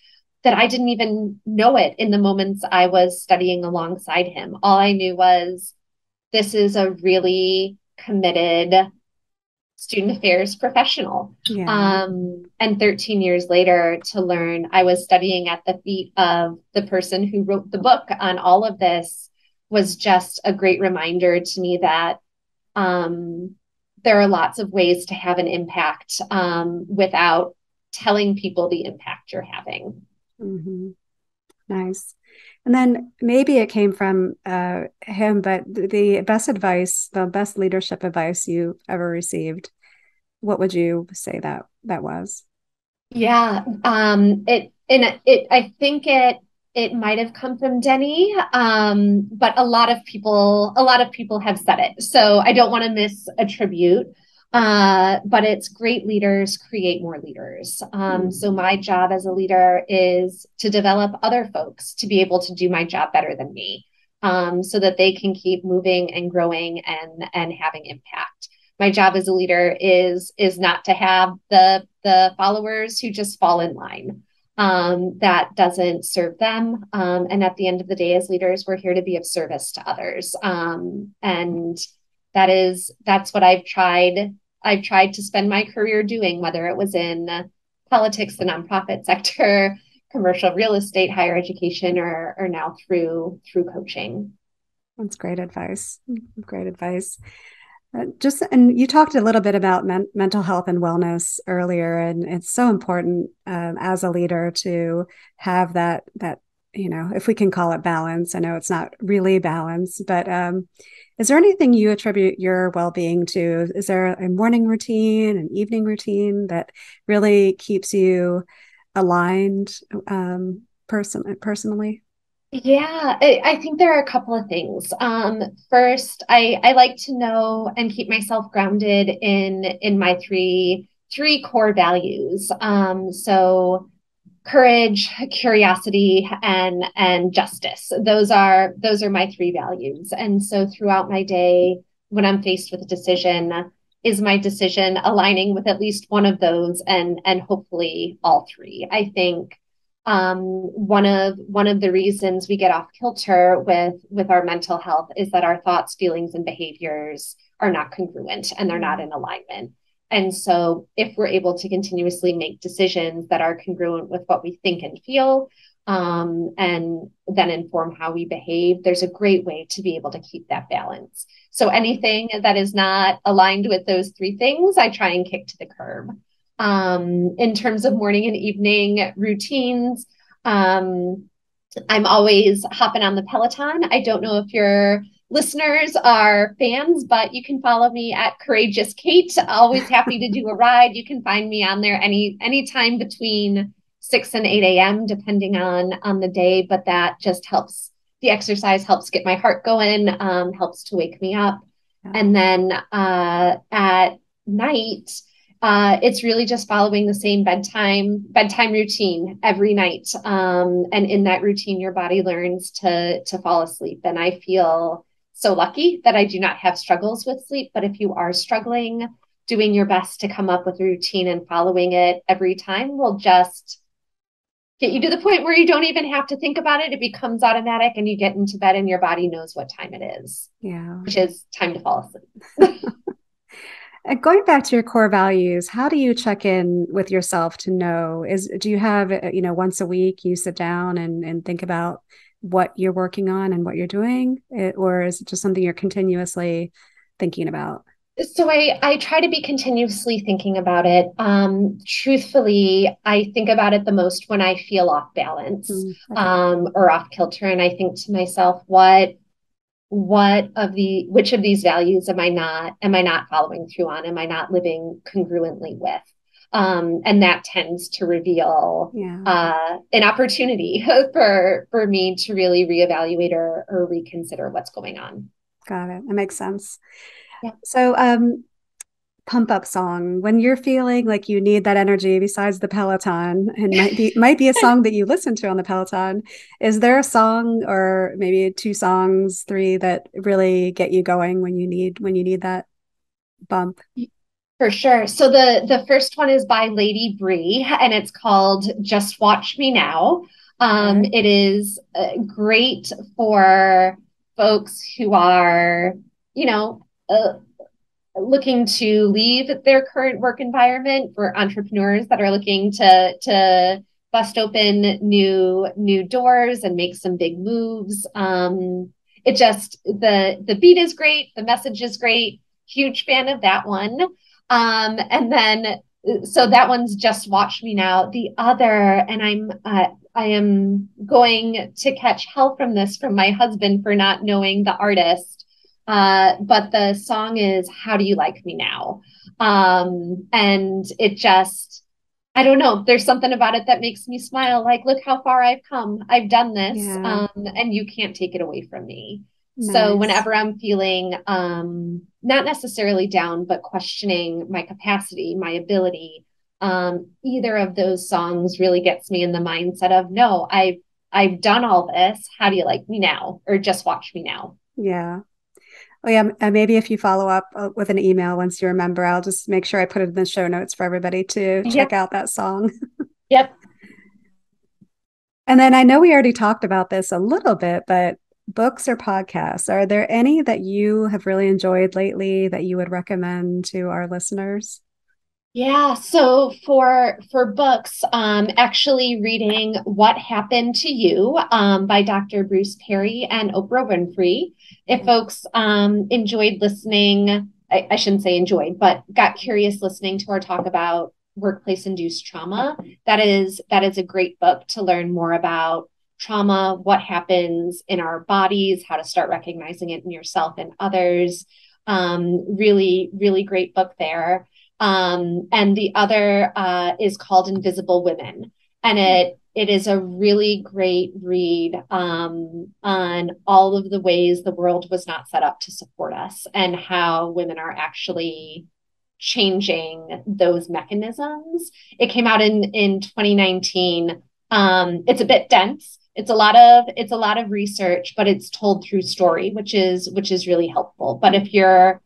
that I didn't even know it in the moments I was studying alongside him. All I knew was this is a really committed student affairs professional. Yeah. And 13 years later, to learn I was studying at the feet of the person who wrote the book on all of this was just a great reminder to me that there are lots of ways to have an impact without telling people the impact you're having. Mm-hmm. Nice. And then maybe it came from him, but the best advice, the best leadership advice you ever received, what would you say that was? Yeah, I think it might have come from Denny, but a lot of people have said it, so I don't want to misattribute. But it's great leaders create more leaders. So Mm-hmm. my job as a leader is to develop other folks to be able to do my job better than me, so that they can keep moving and growing and having impact. My job as a leader is not to have the followers who just fall in line. that doesn't serve them. And at the end of the day, as leaders, we're here to be of service to others. And that's what I've tried. I've tried to spend my career doing, whether it was in politics, the nonprofit sector, commercial real estate, higher education, or now through coaching. That's great advice. Great advice. And you talked a little bit about mental health and wellness earlier, and it's so important as a leader to have that if we can call it balance. I know it's not really balance, but is there anything you attribute your well-being to? Is there a morning routine, an evening routine that really keeps you aligned personally? Yeah, I think there are a couple of things. First, I like to know and keep myself grounded in my three core values. So courage, curiosity, and justice. Those are my three values. And so throughout my day, when I'm faced with a decision, is my decision aligning with at least one of those and hopefully all three? I think one of the reasons we get off kilter with our mental health is that our thoughts, feelings, and behaviors are not congruent and they're not in alignment. And so, if we're able to continuously make decisions that are congruent with what we think and feel, and then inform how we behave, there's a great way to be able to keep that balance. So, anything that is not aligned with those three things, I try and kick to the curb. In terms of morning and evening routines, I'm always hopping on the Peloton. I don't know if your listeners are fans, but you can follow me at Courageous Kate. Always happy to do a ride. You can find me on there any time between 6 and 8 a.m., depending on the day. But that just helps. The exercise helps get my heart going, helps to wake me up. Yeah. And then at night, it's really just following the same bedtime routine every night. And in that routine, your body learns to fall asleep. And I feel so lucky that I do not have struggles with sleep. But if you are struggling, doing your best to come up with a routine and following it every time will just get you to the point where you don't even have to think about it. It becomes automatic and you get into bed and your body knows what time it is. Yeah. Which is time to fall asleep. Going back to your core values, how do you check in with yourself to know, do you have, once a week you sit down and think about what you're working on and what you're doing, or is it just something you're continuously thinking about? So I try to be continuously thinking about it. Truthfully, I think about it the most when I feel off balance, Okay. or off kilter. And I think to myself, which of these values am I not following through on? Am I not living congruently with? And that tends to reveal Yeah. an opportunity for me to really reevaluate or reconsider what's going on. Got it. That makes sense. Yeah. So, pump up song when you're feeling like you need that energy besides the Peloton, and might be a song that you listen to on the Peloton. Is there a song or maybe two songs, three that really get you going when you need that bump? For sure. So the first one is by Lady Bree, and it's called "Just Watch Me Now." Okay. It is great for folks who are, you know, looking to leave their current work environment, for entrepreneurs that are looking to bust open new doors and make some big moves. It just the beat is great, the message is great. Huge fan of that one. And then so that one's Just Watch Me Now. The other, and I am going to catch hell from this from my husband for not knowing the artist. But the song is How Do You Like Me Now? And it just, I don't know, there's something about it that makes me smile. Like, look how far I've come. I've done this, Yeah. and you can't take it away from me. So Nice. whenever I'm feeling not necessarily down, but questioning my capacity, my ability, either of those songs really gets me in the mindset of, no, I've done all this. How do you like me now? Or just watch me now. Yeah. Oh, yeah. Maybe if you follow up with an email once you remember, I'll just make sure I put it in the show notes for everybody to check Yep. out that song. Yep. And then I know we already talked about this a little bit, but books or podcasts, are there any that you have really enjoyed lately that you would recommend to our listeners? Yeah, so for books, actually reading What Happened to You by Dr. Bruce Perry and Oprah Winfrey. If folks enjoyed listening, I shouldn't say enjoyed, but got curious listening to our talk about workplace-induced trauma, that is a great book to learn more about trauma, what happens in our bodies, how to start recognizing it in yourself and others. Really, really great book there. And the other is called Invisible Women. And it is a really great read on all of the ways the world was not set up to support us and how women are actually changing those mechanisms. It came out in 2019. It's a bit dense. It's a lot of research, but it's told through story, which is really helpful. But if you're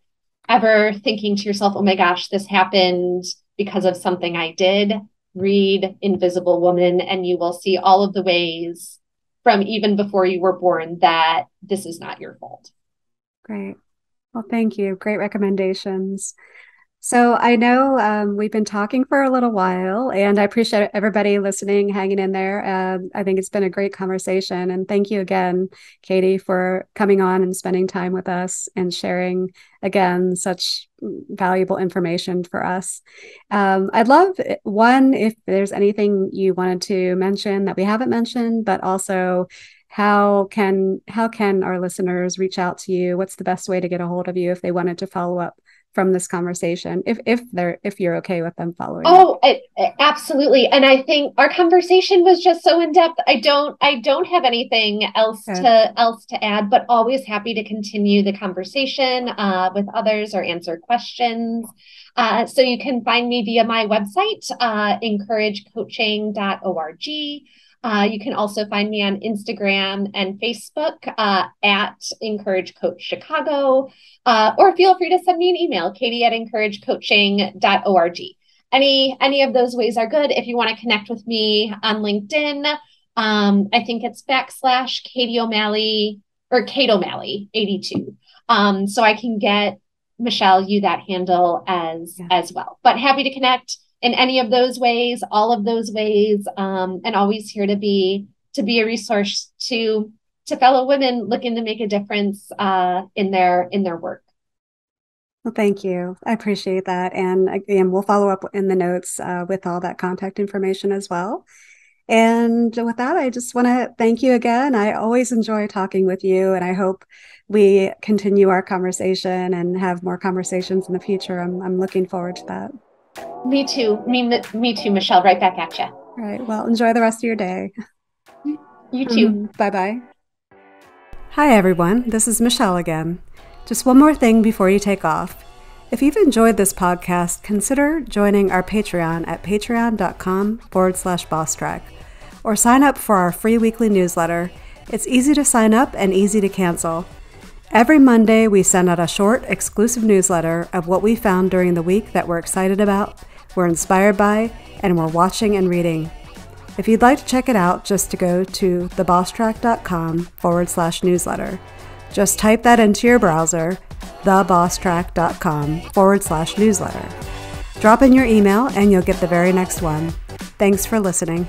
ever thinking to yourself, oh my gosh, this happened because of something I did, read Invisible Woman, and you will see all of the ways from even before you were born that this is not your fault. Great. Well, thank you. Great recommendations. So I know we've been talking for a little while, and I appreciate everybody listening, hanging in there. I think it's been a great conversation, and thank you again, Katie, for coming on and spending time with us and sharing again such valuable information for us. I'd love one if there's anything you wanted to mention that we haven't mentioned, but also how can our listeners reach out to you? What's the best way to get a hold of you if they wanted to follow up from this conversation, if you're okay with them following up? Absolutely. And I think our conversation was just so in depth. I don't have anything else Okay. to add, but always happy to continue the conversation with others or answer questions. So you can find me via my website, encouragecoaching.org. You can also find me on Instagram and Facebook at Encourage Coach Chicago, or feel free to send me an email, katie@encouragecoaching.org. Any of those ways are good. If you want to connect with me on LinkedIn, I think it's / Katie OMalley or Kate OMalley 82. So I can get Michelle you that handle as well. But happy to connect in any of those ways, all of those ways, and always here to be a resource to fellow women looking to make a difference in their work. Well, thank you. I appreciate that. And again, we'll follow up in the notes with all that contact information as well. And with that, I just want to thank you again. I always enjoy talking with you, and I hope we continue our conversation and have more conversations in the future. I'm looking forward to that. Me too. Me too, Michelle. Right back at you. All right. Well, enjoy the rest of your day. You too. Bye-bye. Hi, everyone. This is Michelle again. Just one more thing before you take off. If you've enjoyed this podcast, consider joining our Patreon at patreon.com/Bosstrack, or sign up for our free weekly newsletter. It's easy to sign up and easy to cancel. Every Monday, we send out a short, exclusive newsletter of what we found during the week that we're excited about, we're inspired by, and we're watching and reading. If you'd like to check it out, just to go to thebosstrack.com/newsletter. Just type that into your browser, thebosstrack.com/newsletter. Drop in your email and you'll get the very next one. Thanks for listening.